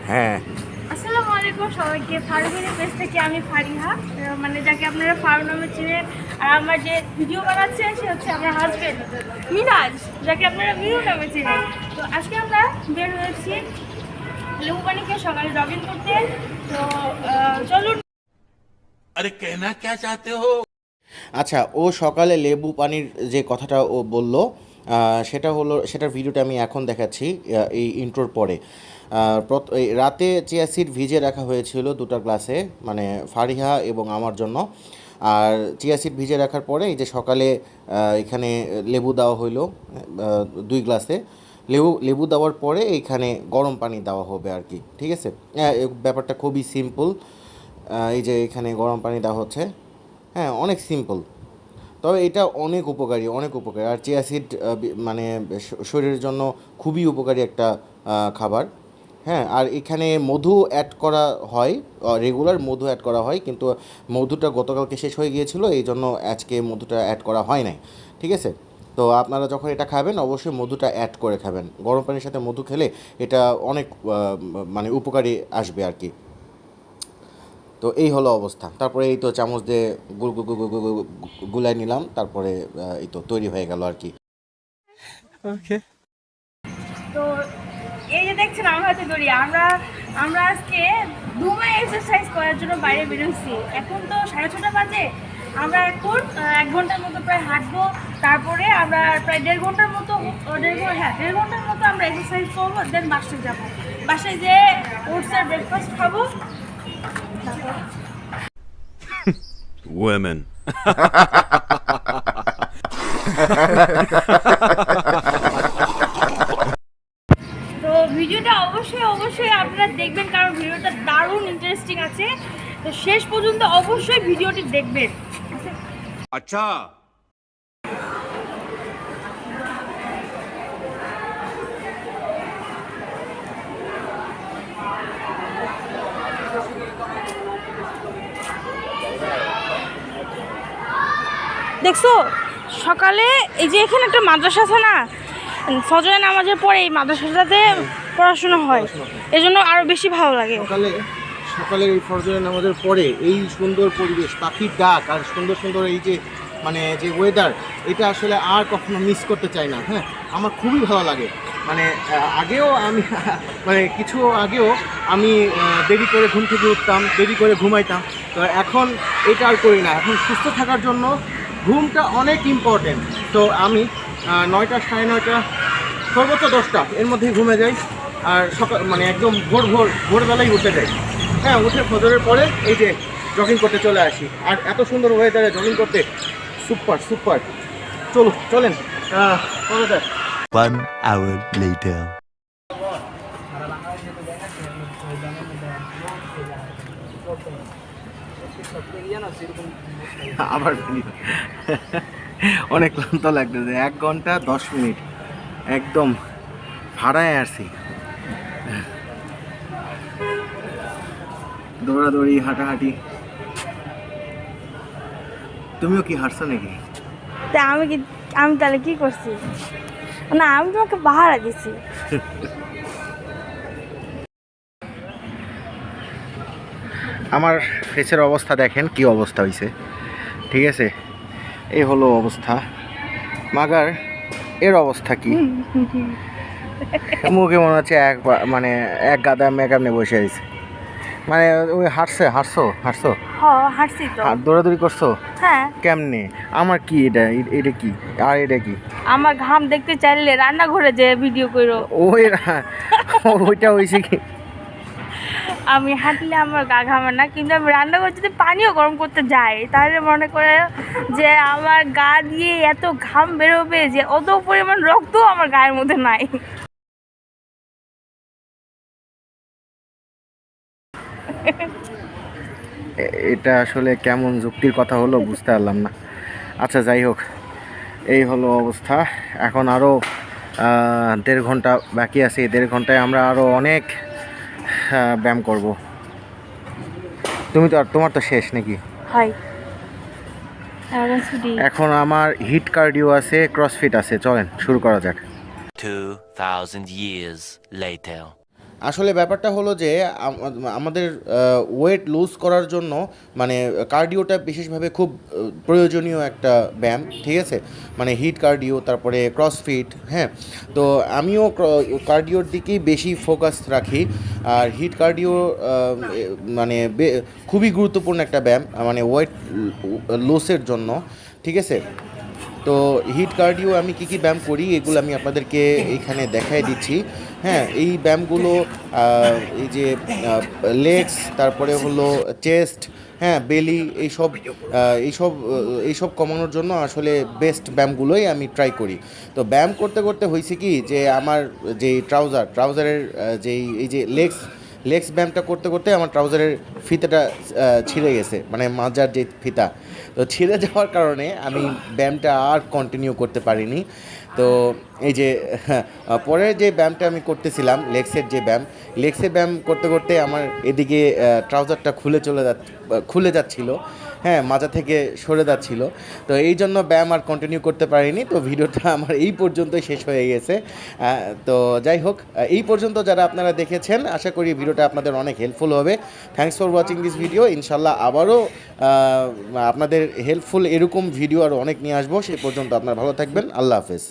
হ্যাঁ, আসসালামু আলাইকুম সবাইকে। ফারুকের পেজ থেকে আমি ফারিহা, মানে যাকে আপনারা ফারু নামে চিনেন। আর আমার যে ভিডিও বানাচ্ছে সে হচ্ছে আমার হাজবেন্ড মিরাজ, যাকে আপনারা মিরু নামে চিনেন। তো আজকে আমরা বের হয়েছি লেবু পানিকে সকালে জগিং করতে। তো চলুন। अरे कहना क्या चाहते हो? আচ্ছা, ও সকালে লেবু পানির যে কথাটা ও বলল, সেটার ভিডিওটা আমি এখন দেখাচ্ছি এই ইন্ট্রোর পরে। এই রাতে চিয়া সিড ভিজে রাখা হয়েছিল দুটো গ্লাসে, মানে ফারিহা এবং আমার জন্য। আর চিয়া সিড ভিজে রাখার পরে এই যে সকালে এখানে লেবু দেওয়া হইলো 2 গ্লাসে। লেবু দেওয়ার পরে এইখানে গরম পানি দেওয়া হবে আর কি, ঠিক আছে। ব্যাপারটা খুবই সিম্পল। এই যে এখানে গরম পানি দেওয়া হচ্ছে, হ্যাঁ, অনেক সিম্পল। তবে এটা অনেক উপকারী, অনেক উপকারী। আর চিয়া সিড মানে শরীরের জন্য খুবই উপকারী একটা খাবার। হ্যাঁ, আর এখানে মধু অ্যাড করা হয়, রেগুলার মধু অ্যাড করা হয়, কিন্তু মধুটা গতকালকে শেষ হয়ে গিয়েছিল, এই জন্য আজকে মধুটা অ্যাড করা হয় নাই, ঠিক আছে। তো আপনারা যখন এটা খাবেন অবশ্যই মধুটা অ্যাড করে খাবেন। গরম পানির সাথে মধু খেলে এটা অনেক মানে উপকারী আসবে আর কি। তো এই হলো অবস্থা। তারপরে এই তো চামচ দিয়ে গুলাই নিলাম, তারপরে এই তো তৈরি হয়ে গেল আর কি। ওকে, তো এই যে দেখছেন আমরা হাতে দড়ি, আমরা আজকে ধুমে এক্সারসাইজ করার জন্য বাইরে বেরোচ্ছি। এখন তো 6:30 বাজে। আমরা এখন 1 ঘন্টার মতো প্রায় হাঁটবো। তারপরে আমরা প্রায় 1.5 ঘন্টার মতো 1.5 ঘন্টার মতো আমরা এক্সারসাইজ করবো। দেন বাসায় যাবো। বাসায় যেয়ে ওটসের ব্রেকফাস্ট খাবো। Women. তো ভিডিওটা অবশ্যই আপনারা দেখবেন, কারণ ভিডিওটা দারুণ ইন্টারেস্টিং আছে। তো শেষ পর্যন্ত অবশ্যই ভিডিওটি দেখবেন। अच्छा দেখছো সকালে এই যে এখানে একটা মাদ্রাসা আছে না, ফজরের নামাজের পরে এই মাদ্রাসাটাতে পড়াশোনা হয়, এজন্য আরো বেশি ভালো লাগে। সকালে এই ফজরের নামাজের পরে এই সুন্দর পরিবেশ, পাখির ডাক, আর সুন্দর সুন্দর এই যে মানে যে ওয়েদার, এটা আসলে আর কখনো মিস করতে চাই না। হ্যাঁ, আমার খুবই ভালো লাগে। মানে আগেও আমি মানে কিছু আগেও আমি দেরি করে ঘুম থেকে উঠতাম, দেরি করে ঘুমাইতাম। তো এখন এটা আর করি না। এখন সুস্থ থাকার জন্য ঘুমটা অনেক ইম্পর্টেন্ট। তো আমি 9টা, 9:30, সর্বোচ্চ 10টা এর মধ্যেই ঘুমে যাই। আর সকাল মানে একদম ভোরবেলায় উঠে যাই। হ্যাঁ, উঠে ফজরের পরে এই যে জগিং করতে চলে আসি। আর এত সুন্দর ওয়েদারে জগিং করতে সুপার। চলেন কবে দেখ। 1 hour later. আবার অনেক ক্লান্ত লাগতেছে। 1 ঘন্টা 10 মিনিট একদম ভাড়ায় আসছি। দৌড়াদৌড়ি, হাঁটাহাঁটি। তুমিও কি হাঁটছো নাকি? তা আমি তাহলে কি করছি? না, আমি তোমাকে পাহারা দিছি। আমার ফেসের অবস্থা দেখেন কি অবস্থা হয়েছে, ঠিক আছে। এই হলো অবস্থা। মাগার এর অবস্থা কি? মুখে মনে হচ্ছে মানে এক গাদা মেকআপ নিয়ে বসে আছে। মানে ওই হাঁটছো হাঁটছি তো। দৌড়াদৌড়ি করছো? হ্যাঁ। কেমনে? আমার কি এটা কি? আর এটা কি? আমার ঘাম দেখতে চাইলে রান্নাঘরে যে ভিডিও করো। ওইটা হয়েছে কি, আমি হাঁটলে আমার গা ঘামে না, কিন্তু আমি রান্নাঘরে যদি পানিও গরম করতে যাই তাহলে মনে করে যে আমার গা দিয়ে এত ঘাম বেরোবে যে অত পরিমাণ রক্ত আমার গায়ের মধ্যে নাই। এটা আসলে কেমন যুক্তির কথা হলো বুঝতে পারলাম না। আচ্ছা, যাই হোক, এই হলো অবস্থা। এখন আরও 1.5 ঘন্টা বাকি আছে। 1.5 ঘন্টায় আমরা আরও অনেক ব্যায়াম করব। তোমার তো শেষ নাকি? হয়। এখন আমার হিট কার্ডিও আছে, ক্রসফিট আছে, চলেন শুরু করা যাক। 2,000 years later. আসলে ব্যাপারটা হলো যে আমাদের ওয়েট লুজ করার জন্য মানে কার্ডিওটা বিশেষভাবে খুব প্রয়োজনীয় একটা ব্যায়াম, ঠিক আছে, মানে হিট কার্ডিও, তারপরে ক্রসফিট, হ্যাঁ। তো আমিও কার্ডিওর দিকেই বেশি ফোকাস রাখি। আর হিট কার্ডিও মানে খুবই গুরুত্বপূর্ণ একটা ব্যায়াম মানে ওয়েট লসের জন্য, ঠিক আছে। তো হিট কার্ডিও আমি কী কী ব্যায়াম করি এগুলো আমি আপনাদেরকে এইখানে দেখাই দিচ্ছি। হ্যাঁ, এই ব্যায়ামগুলো এই যে লেগস, তারপরে হলো চেস্ট, হ্যাঁ, বেলি, এইসব কমানোর জন্য আসলে বেস্ট ব্যায়ামগুলোই আমি ট্রাই করি। তো ব্যায়াম করতে করতে হয়েছে কি যে আমার যেই ট্রাউজারের যেই এই যে লেগস ব্যায়ামটা করতে করতে আমার ট্রাউজারের ফিতাটা ছিঁড়ে গেছে, মানে মাজার যে ফিতা, তো ছিঁড়ে যাওয়ার কারণে আমি ব্যায়ামটা আর কন্টিনিউ করতে পারিনি। তো এই যে পরের যে ব্যায়ামটা আমি করতেছিলাম লেগসের ব্যায়াম করতে করতে আমার এদিকে ট্রাউজারটা খুলে যাচ্ছিল, হ্যাঁ, মাজা থেকে সরে যাচ্ছিল। তো এই জন্য ব্যায়াম আর কন্টিনিউ করতে পারিনি। তো ভিডিওটা আমার এই পর্যন্তই শেষ হয়ে গেছে। তো যাই হোক, এই পর্যন্ত যারা আপনারা দেখেছেন, আশা করি ভিডিওটা আপনাদের অনেক হেল্পফুল হবে। Thanks for watching this video. ইনশাল্লাহ আবারও আপনাদের হেল্পফুল এরকম ভিডিও আরও অনেক নিয়ে আসবো। সেই পর্যন্ত আপনারা ভালো থাকবেন। আল্লাহ হাফেজ।